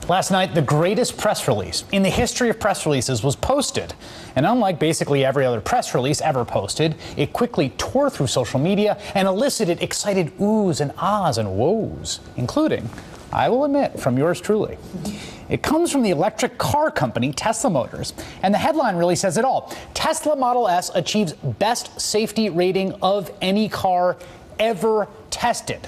Last night, the greatest press release in the history of press releases was posted. And unlike basically every other press release ever posted, it quickly tore through social media and elicited excited oohs and ahs and woes, including, I will admit, from yours truly. It comes from the electric car company Tesla Motors, and the headline really says it all. Tesla Model S achieves best safety rating of any car ever tested.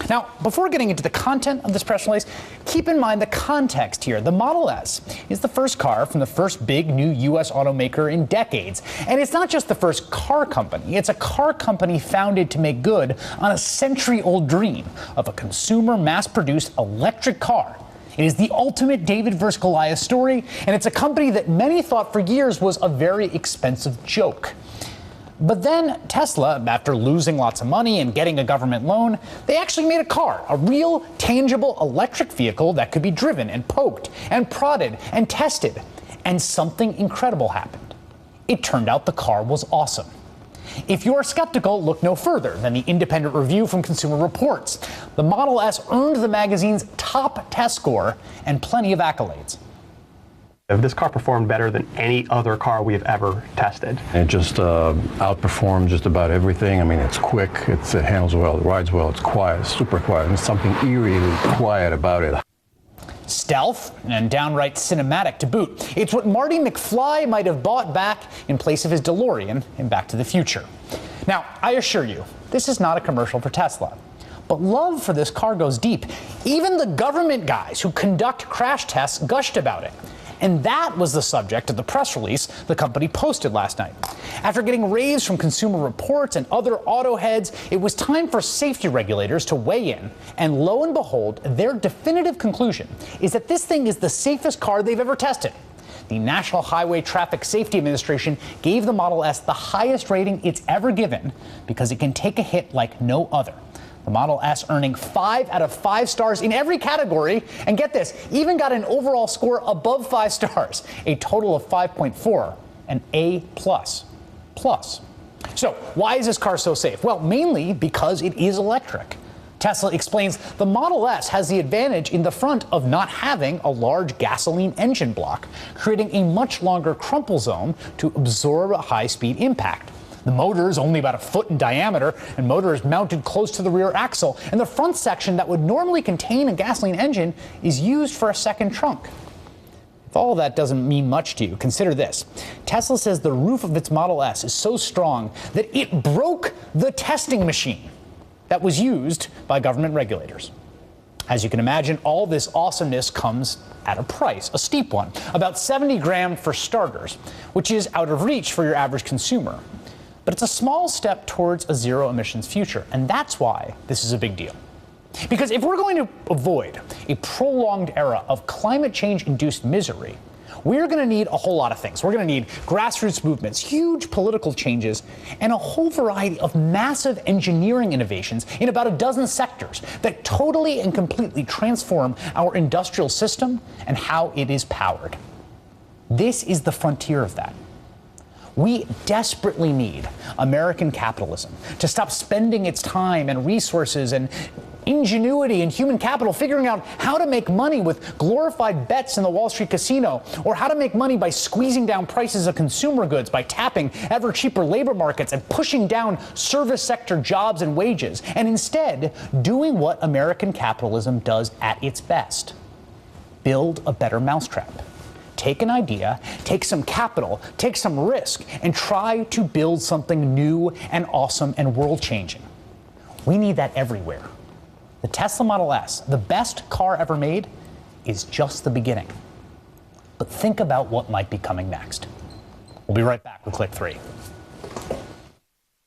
Now, before getting into the content of this press release, keep in mind the context here. The Model S is the first car from the first big new U.S. automaker in decades. And it's not just the first car company. It's a car company founded to make good on a century-old dream of a consumer mass-produced electric car. It is the ultimate David versus Goliath story, and it's a company that many thought for years was a very expensive joke. But then Tesla, after losing lots of money and getting a government loan, they actually made a car, a real, tangible electric vehicle that could be driven and poked and prodded and tested. And something incredible happened. It turned out the car was awesome. If you're skeptical, look no further than the independent review from Consumer Reports. The Model S earned the magazine's top test score and plenty of accolades. This car performed better than any other car we have ever tested. It just outperformed just about everything. I mean, it's quick, it handles well, it rides well, it's quiet, it's super quiet. There's something eerily quiet about it. Stealth and downright cinematic to boot. It's what Marty McFly might have bought back in place of his DeLorean in Back to the Future. Now, I assure you, this is not a commercial for Tesla. But love for this car goes deep. Even the government guys who conduct crash tests gushed about it. And that was the subject of the press release the company posted last night. After getting raves from Consumer Reports and other auto heads, it was time for safety regulators to weigh in. And lo and behold, their definitive conclusion is that this thing is the safest car they've ever tested. The National Highway Traffic Safety Administration gave the Model S the highest rating it's ever given because it can take a hit like no other. The Model S earning 5 out of 5 stars in every category, and get this, even got an overall score above 5 stars, a total of 5.4, an A+. So, why is this car so safe? Well, mainly because it is electric. Tesla explains the Model S has the advantage in the front of not having a large gasoline engine block, creating a much longer crumple zone to absorb a high-speed impact. The motor is only about a foot in diameter, and motor is mounted close to the rear axle, and the front section that would normally contain a gasoline engine is used for a second trunk. If all of that doesn't mean much to you, consider this. Tesla says the roof of its Model S is so strong that it broke the testing machine that was used by government regulators. As you can imagine, all this awesomeness comes at a price, a steep one, about 70 grand for starters, which is out of reach for your average consumer. But it's a small step towards a zero emissions future, and that's why this is a big deal. Because if we're going to avoid a prolonged era of climate change-induced misery, we're going to need a whole lot of things. We're going to need grassroots movements, huge political changes, and a whole variety of massive engineering innovations in about a dozen sectors that totally and completely transform our industrial system and how it is powered. This is the frontier of that. We desperately need American capitalism to stop spending its time and resources and ingenuity and human capital figuring out how to make money with glorified bets in the Wall Street casino, or how to make money by squeezing down prices of consumer goods, by tapping ever cheaper labor markets and pushing down service sector jobs and wages, and instead doing what American capitalism does at its best: build a better mousetrap. Take an idea, take some capital, take some risk, and try to build something new and awesome and world-changing. We need that everywhere. The Tesla Model S, the best car ever made, is just the beginning. But think about what might be coming next. We'll be right back with Click 3.